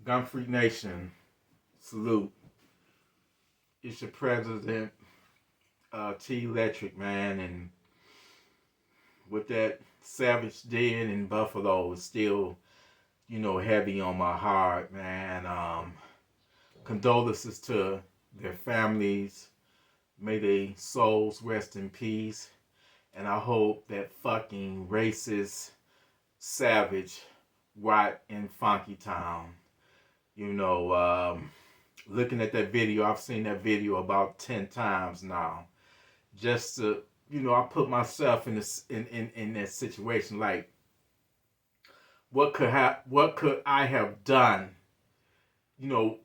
Gun Freak Nation, salute. It's your president, T Electric, man, and what that Savage did in Buffalo is still, heavy on my heart, man. Condolences to their families. May their souls rest in peace. And I hope that fucking racist Savage rot in Funky Town. Looking at that video, I've seen that video about 10 times now. Just to, I put myself in this in that situation. Like, what could I have done?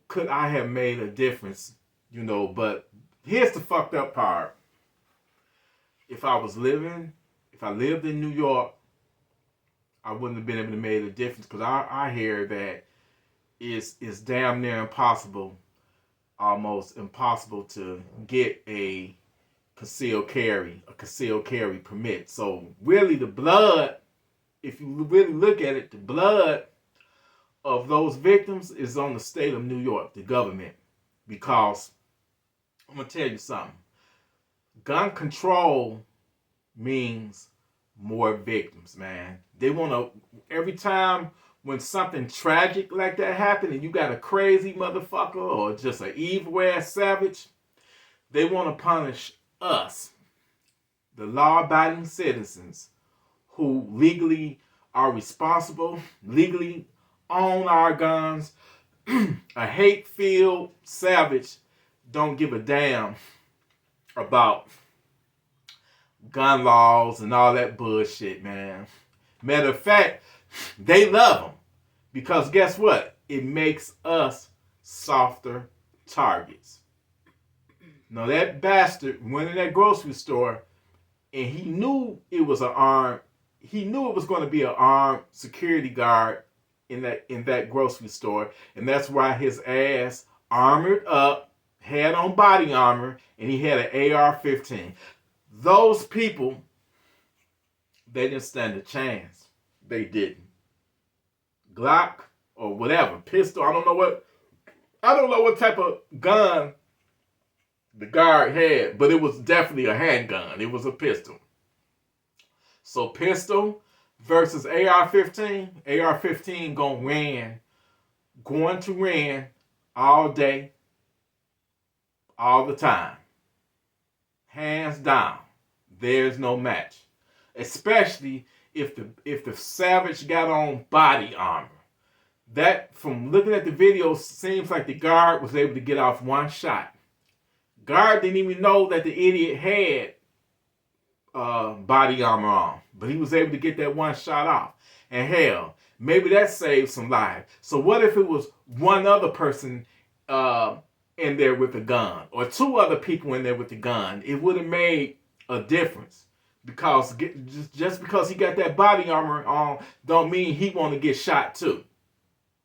Could I have made a difference? But here's the fucked up part. If I lived in New York, I wouldn't have been able to make a difference, because I hear that it's damn near impossible, almost impossible, to get a concealed carry permit. So really the blood, if you really look at it, the blood of those victims is on the state of New York, the government. Because I'm going to tell you something. Gun control means more victims, man. They want to, every time when something tragic like that happens and you got a crazy motherfucker or just an evil ass savage, they want to punish us, the law-abiding citizens who legally are responsible, legally own our guns. A hate-filled savage don't give a damn about gun laws and all that bullshit, man. Matter of fact, they love them, because guess what? It makes us softer targets. Now that bastard went in that grocery store and he knew it was going to be an armed security guard in that grocery store, and that's why his ass armored up, had on body armor, and he had an AR-15. Those people, they didn't stand a chance. They didn't. Glock or whatever, pistol, I don't know what type of gun the guard had, but it was definitely a handgun. It was a pistol. So pistol versus AR-15, AR-15 going to win all day, all the time. Hands down. There's no match. Especially if the savage got on body armor. That, from looking at the video, seems like the guard was able to get off one shot. Guard didn't even know that the idiot had body armor on, but he was able to get that one shot off. And hell, maybe that saved some lives. So what if it was one other person in there with a gun, or two other people in there with a gun? It would have made a difference, because just because he got that body armor on don't mean he want to get shot too.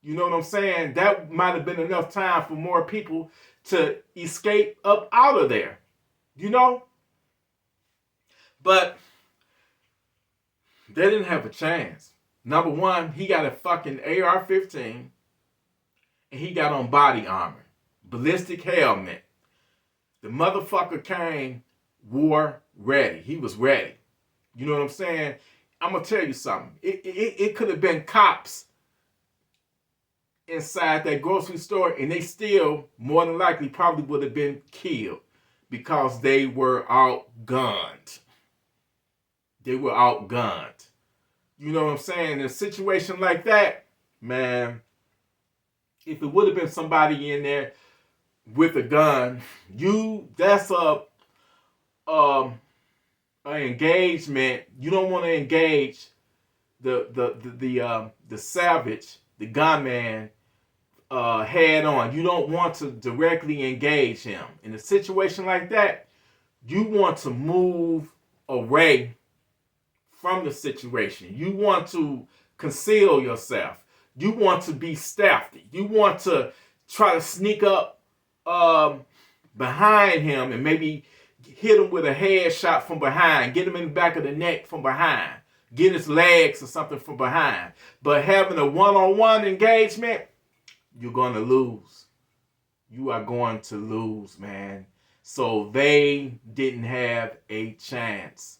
You know what I'm saying? That might have been enough time for more people to escape up out of there. But they didn't have a chance. Number one, he got a fucking AR-15 and he got on body armor, ballistic helmet. The motherfucker came war ready. He was ready. You know what I'm saying? I'm going to tell you something. It could have been cops inside that grocery store, and they still, more than likely, probably would have been killed, because they were outgunned. They were outgunned. You know what I'm saying? In a situation like that, man, if it would have been somebody in there with a gun, that's an engagement. You don't want to engage the savage, the gunman, head on. You don't want to directly engage him. In a situation like that, you want to move away from the situation. You want to conceal yourself. You want to be stealthy. You want to try to sneak up behind him and maybe hit him with a headshot from behind, get him in the back of the neck from behind, get his legs or something from behind. But having a one-on-one engagement, you're going to lose. You are going to lose, man. So they didn't have a chance.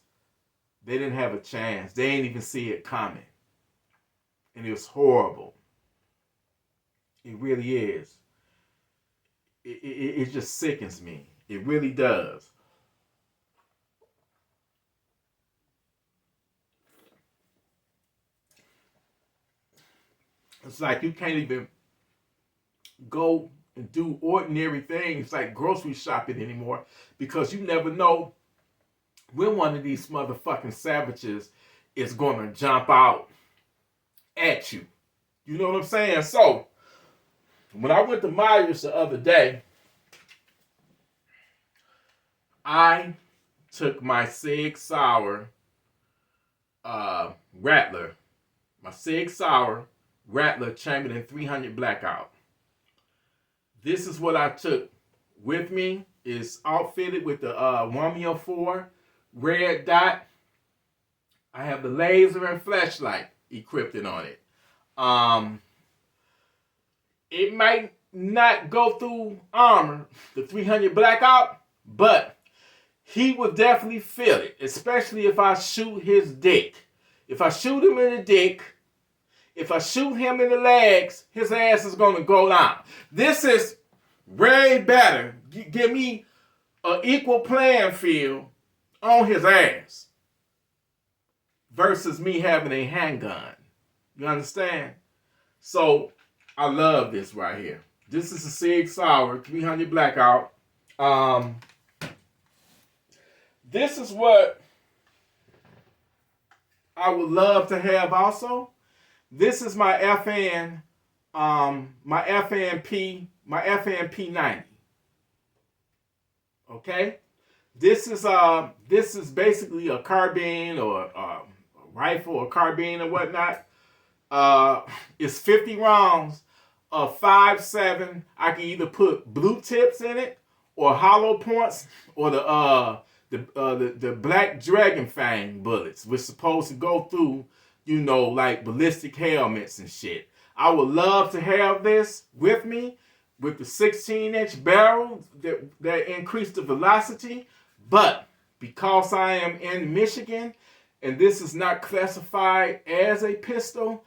They didn't have a chance. They didn't even see it coming. And it was horrible. It really is. It just sickens me. It really does. It's like you can't even go and do ordinary things like grocery shopping anymore because you never know when one of these motherfucking savages is going to jump out at you. You know what I'm saying? So, when I went to Myers the other day, I took my Sig Sauer Rattler, my Sig Sauer Rattler Chamberlain 300 Blackout. This is what I took with me. It's outfitted with the Romeo 4 red dot. I have the laser and flashlight equipped on it. It might not go through armor, the 300 Blackout, but he would definitely feel it, especially if I shoot his dick. If I shoot him in the dick, if I shoot him in the legs, his ass is going to go down. This is way better. Give me an equal playing field on his ass versus me having a handgun. You understand? So, I love this right here. This is a Sig Sauer 300 Blackout. This is what I would love to have also. This is my FN, my FNP 90. Okay? This is basically a carbine or a rifle or carbine or whatnot. It's 50 rounds of 5.7. I can either put blue tips in it or hollow points or the black dragon fang bullets, which supposed to go through, you know, like ballistic helmets and shit. I would love to have this with me with the 16-inch barrel that increase the velocity, but because I am in Michigan and this is not classified as a pistol,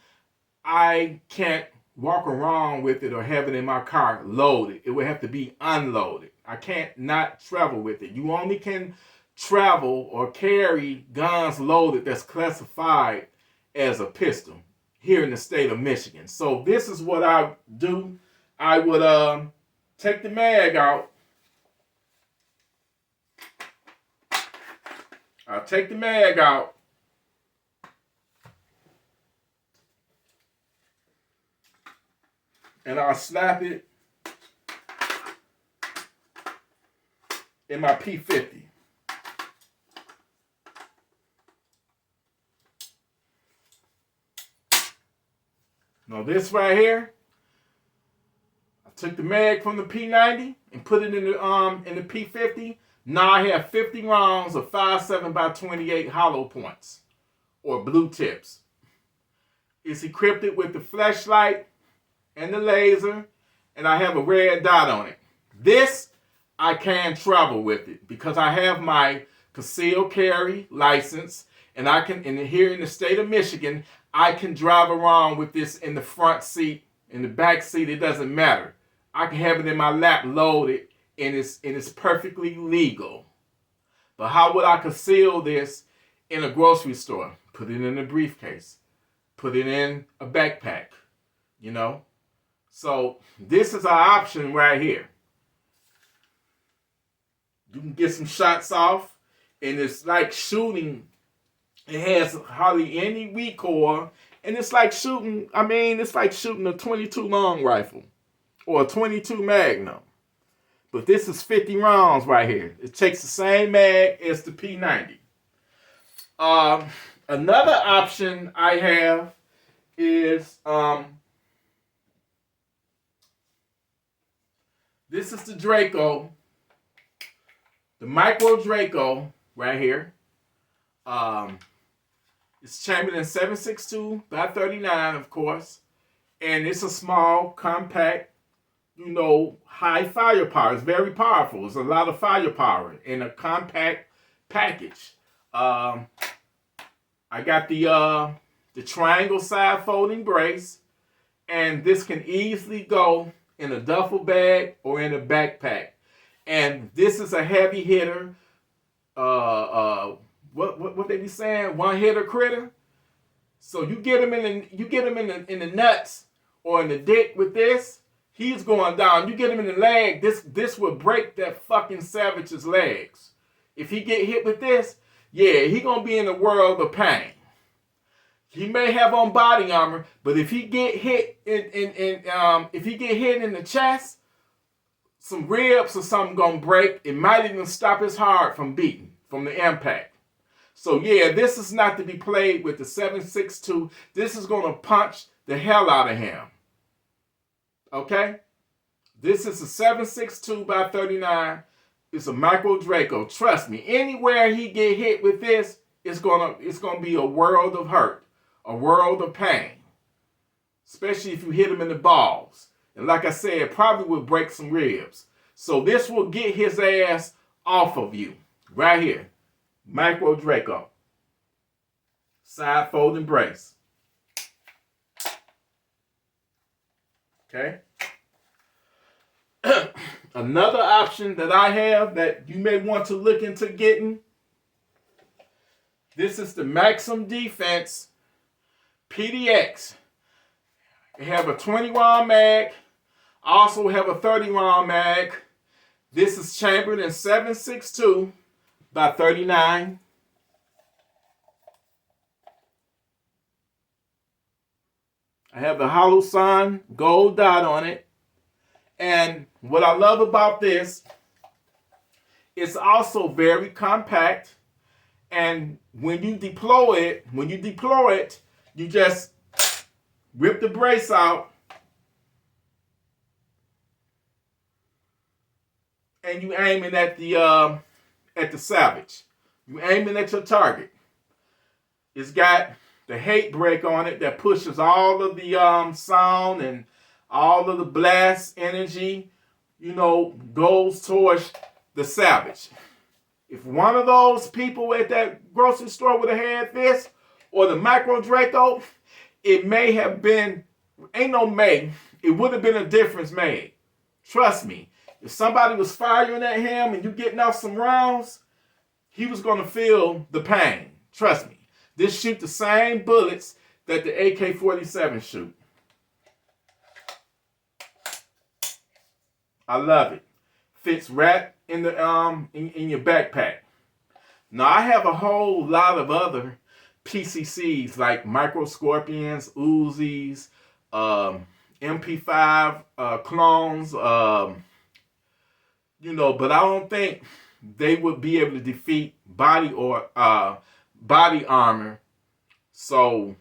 I can't walk around with it or have it in my car loaded. It would have to be unloaded. I can't not travel with it. You only can travel or carry guns loaded that's classified as a pistol here in the state of Michigan. So this is what I do. I would take the mag out. I'll take the mag out. And I'll slap it in my P50. Now this right here, I took the mag from the P90 and put it in the P50. Now I have 50 rounds of 5.7 by 28 hollow points or blue tips. It's equipped with the flashlight and the laser, and I have a red dot on it. This, I can travel with it because I have my concealed carry license, and I can, and here in the state of Michigan, I can drive around with this in the front seat, in the back seat, it doesn't matter. I can have it in my lap loaded, and it's perfectly legal. But how would I conceal this in a grocery store? Put it in a briefcase. Put it in a backpack, you know? So this is our option right here. You can get some shots off, and it's like shooting. It has hardly any recoil, and it's like shooting, it's like shooting a 22 long rifle or a 22 Magnum. But this is 50 rounds right here. It takes the same mag as the P90. Another option I have is this is the Draco, the Micro Draco right here. It's Chamberlain 7.62 by 39, of course. And it's a small, compact, high firepower. It's very powerful. It's a lot of firepower in a compact package. I got the triangle side folding brace, and this can easily go in a duffel bag or in a backpack. And this is a heavy hitter. What they be saying? One hitter critter. So you get him in the nuts or in the dick with this, he's going down. You get him in the leg, this will break that fucking savage's legs. If he get hit with this, yeah, he gonna be in a world of pain. He may have on body armor, but if he get hit if he get hit in the chest, some ribs or something gonna break. It might even stop his heart from beating from the impact. So yeah, this is not to be played with the 7.62. This is gonna punch the hell out of him. Okay? This is a 7.62 by 39. It's a micro Draco. Trust me, anywhere he get hit with this, it's gonna be a world of hurt, a world of pain. Especially if you hit him in the balls. And like I said, it probably will break some ribs. So this will get his ass off of you. Right here. Micro Draco. Side folding brace. Okay. Another option that I have that you may want to look into getting. This is the Maximum Defense PDX. They have a 20 round mag. Also have a 30 round mag. This is chambered in 7.62 by 39. I have the Hollow Sun gold dot on it. And what I love about this, it's also very compact. And when you deploy it, you just rip the brace out and you aiming at the savage. You aiming at your target. It's got the hate brake on it that pushes all of the sound and all of the blast energy, goes towards the savage. If one of those people at that grocery store would have had this, or the micro Draco, it may have been, it would have been a difference made. Trust me. If somebody was firing at him and you getting off some rounds, he was going to feel the pain. Trust me. This shoot the same bullets that the AK-47 shoot. I love it. Fits right in the in your backpack. Now I have a whole lot of other PCCs like Micro Scorpions, Uzis, MP5 clones, but I don't think they would be able to defeat body armor. So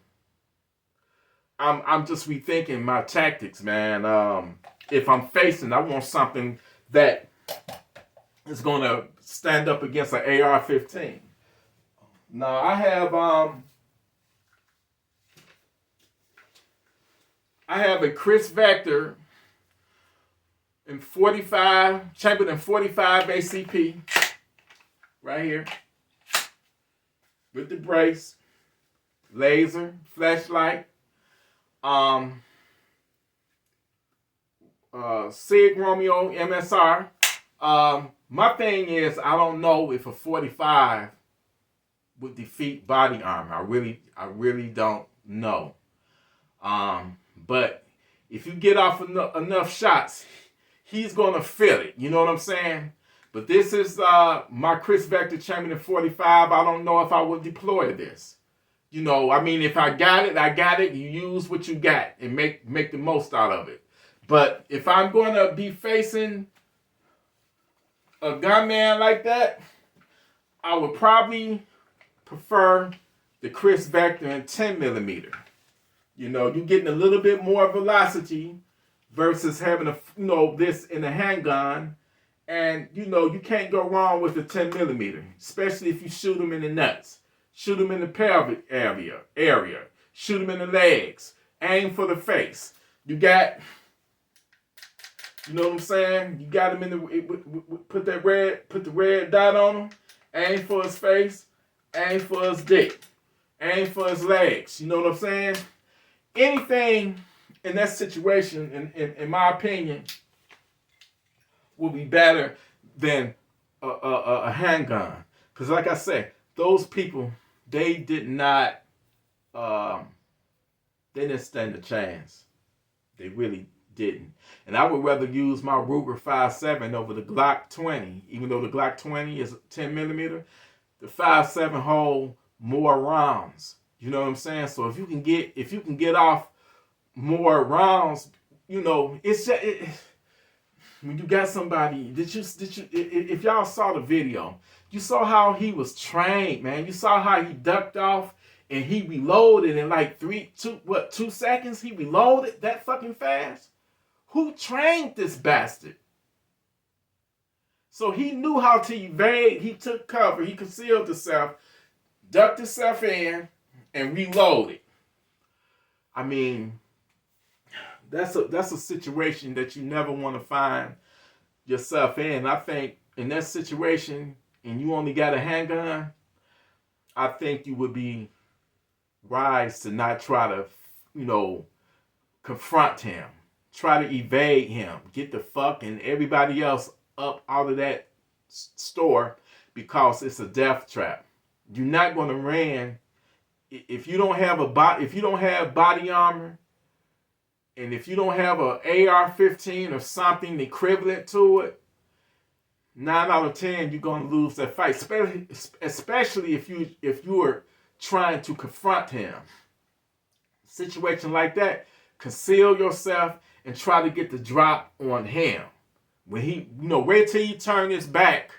I'm just rethinking my tactics, man. If I'm facing, I want something that is going to stand up against an AR-15. Now I have a Chris Vector in 45, chambered in 45 ACP, right here, with the brace, laser, flashlight, Sig Romeo MSR. My thing is, I don't know if a 45 would defeat body armor. I really don't know. But if you get off enough shots, he's gonna feel it. You know what I'm saying? But this is my Chris Vector chambered in 45. I don't know if I would deploy this. If I got it, I got it. You use what you got and make the most out of it. But if I'm going to be facing a gunman like that, I would probably prefer the Chris Vector in 10 millimeter. You're getting a little bit more velocity versus having this in a handgun. And, you can't go wrong with the 10 millimeter, especially if you shoot them in the nuts, shoot them in the pelvic area, shoot them in the legs, aim for the face. You got, you know what I'm saying? You got him in the, put the red dot on him, aim for his face, aim for his dick, aim for his legs. You know what I'm saying? Anything in that situation, in my opinion, will be better than a handgun. Because like I said, those people, they did not, they didn't stand a chance. They really didn't. And I would rather use my Ruger 5.7 over the Glock 20, even though the Glock 20 is 10 millimeter. The 5.7 hold more rounds. You know what I'm saying? So if you can get off more rounds, you know, it's just, when you got somebody, if y'all saw the video, you saw how he was trained, man. You saw how he ducked off and he reloaded in like 2 seconds? He reloaded that fucking fast? Who trained this bastard? So he knew how to evade. He took cover. He concealed himself, ducked himself in, and reloaded. I mean, that's a situation that you never want to find yourself in. I think in that situation, and you only got a handgun, I think you would be wise to not try to, you know, confront him. Try to evade him. Get the fuck and everybody else up out of that store, because it's a death trap. You're not going to run if you don't have body armor, and if you don't have an AR-15 or something equivalent to it. 9 out of 10, you're going to lose that fight, especially if you are trying to confront him. Situation like that, conceal yourself and try to get the drop on him. When he, wait till you turn his back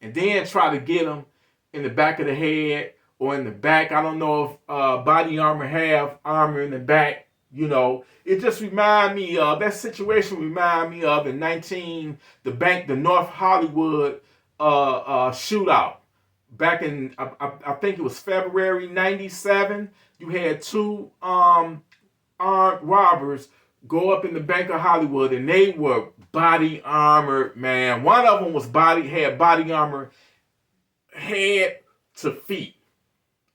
and then try to get him in the back of the head or in the back. I don't know if body armor have armor in the back. It just remind me of that situation. Remind me of the North Hollywood shootout back in I think it was February '97. You had two armed robbers go up in the Bank of Hollywood, and they were body armored, man. One of them had body armor head to feet.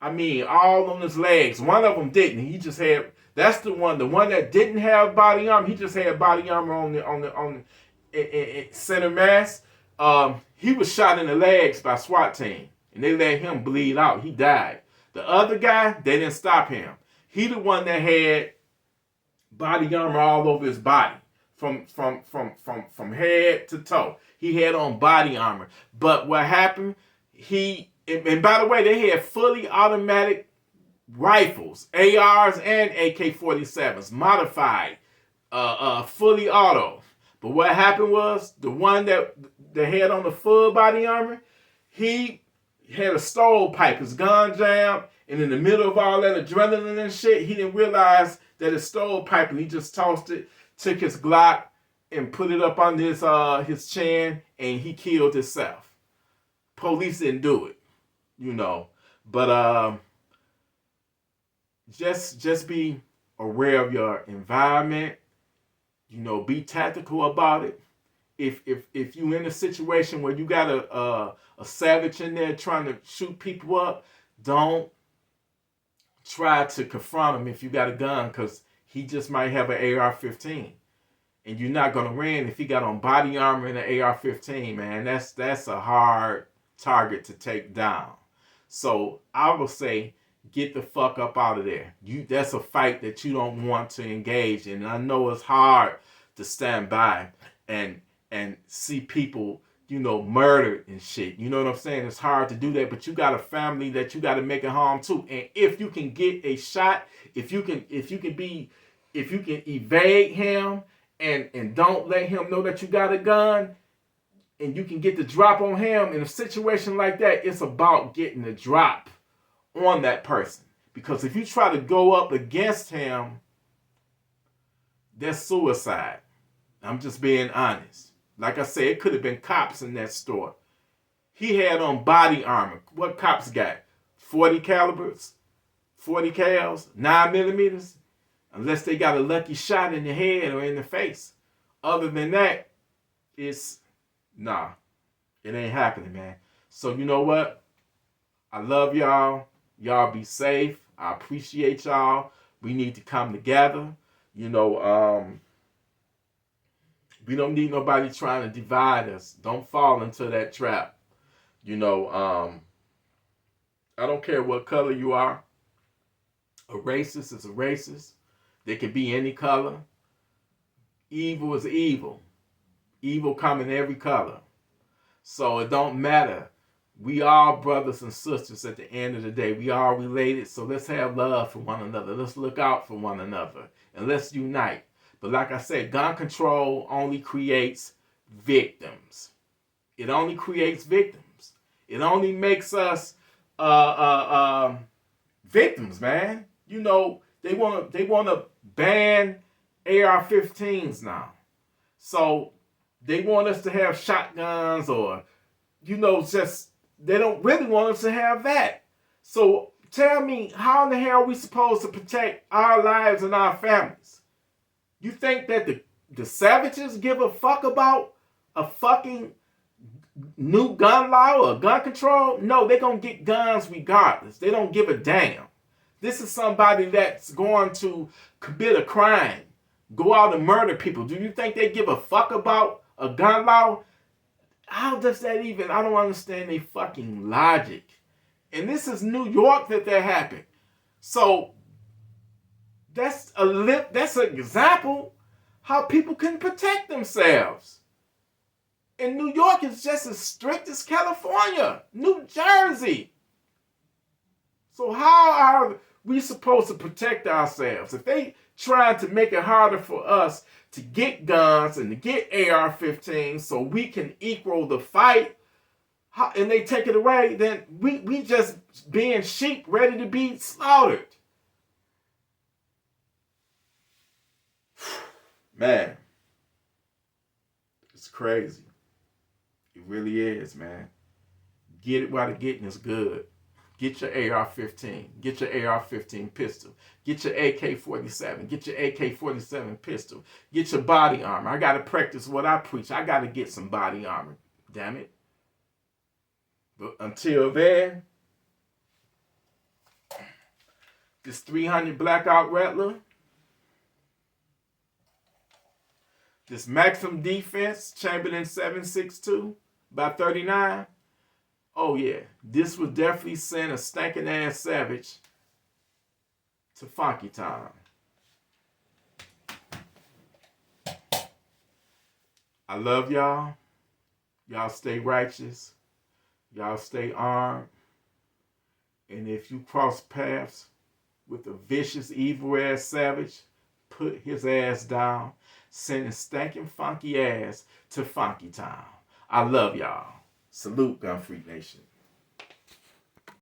I mean, all on his legs. One of them didn't. He just had. That's the one that didn't have body armor. He just had body armor on the center mass. He was shot in the legs by SWAT team, and they let him bleed out. He died. The other guy, they didn't stop him. He the one that had body armor all over his body, from head to toe. He had on body armor. But what happened? And by the way, they had fully automatic rifles, ARs and AK-47s, modified, fully auto. But what happened was, the one that had on the full body armor, he had a stovepipe, his gun jammed, and in the middle of all that adrenaline and shit, he didn't realize that his stovepipe, and he just tossed it, took his Glock, and put it up under his chin, and he killed himself. Police didn't do it, but just be aware of your environment. Be tactical about it. If you in a situation where you got a savage in there trying to shoot people up, don't try to confront him if you got a gun, because he just might have an AR-15, and you're not gonna win if he got on body armor and an AR-15. Man, that's a hard target to take down. So I will say, get the fuck up out of there. That's a fight that you don't want to engage in. And I know it's hard to stand by and see people, murdered and shit. You know what I'm saying? It's hard to do that, but you got a family that you got to make it home to. And if you can get a shot, if you can evade him and don't let him know that you got a gun, and you can get the drop on him in a situation like that, it's about getting the drop on that person. Because if you try to go up against him, that's suicide. I'm just being honest. Like I said, it could have been cops in that store. He had on body armor. What cops got? 40 calibers? 40 cals? 9 millimeters? Unless they got a lucky shot in the head or in the face. Other than that, it's nah. It ain't happening, man. So you know what? I love y'all. Y'all be safe. I appreciate y'all. We need to come together. You know, we don't need nobody trying to divide us. Don't fall into that trap. You know, I don't care what color you are. A racist is a racist. They could be any color. Evil is evil. Evil come in every color. So it don't matter. We all brothers and sisters at the end of the day. We all related. So let's have love for one another. Let's look out for one another. And let's unite. But like I said, gun control only creates victims. It only creates victims. It only makes us victims, man. You know, they wanna ban AR-15s now. So they want us to have shotguns or, you know, just they don't really want us to have that. So tell me, how in the hell are we supposed to protect our lives and our families? You think that the savages give a fuck about a fucking new gun law or gun control? No, they're going to get guns regardless. They don't give a damn. This is somebody that's going to commit a crime, go out and murder people. Do you think they give a fuck about a gun law? How does that even, I don't understand their fucking logic. And this is New York that happened. So that's an example how people can protect themselves. And New York is just as strict as California, New Jersey. So how are we supposed to protect ourselves? If they trying to make it harder for us to get guns and to get AR-15 so we can equal the fight, and they take it away, then we just being sheep ready to be slaughtered. Man, it's crazy. It really is, man. Get it while the getting is good. Get your AR-15. Get your AR-15 pistol. Get your AK-47. Get your AK-47 pistol. Get your body armor. I got to practice what I preach. I got to get some body armor. Damn it. But until then, this 300 Blackout Rattler, this Maximum Defense Chamberlain 7.62 by 39. Oh yeah, this would definitely send a stinking ass savage to Funky Town. I love y'all. Y'all stay righteous. Y'all stay armed. And if you cross paths with a vicious, evil ass savage, put his ass down. Send his stinking funky ass to Funky Town. I love y'all. Salute, Gun Freak Nation.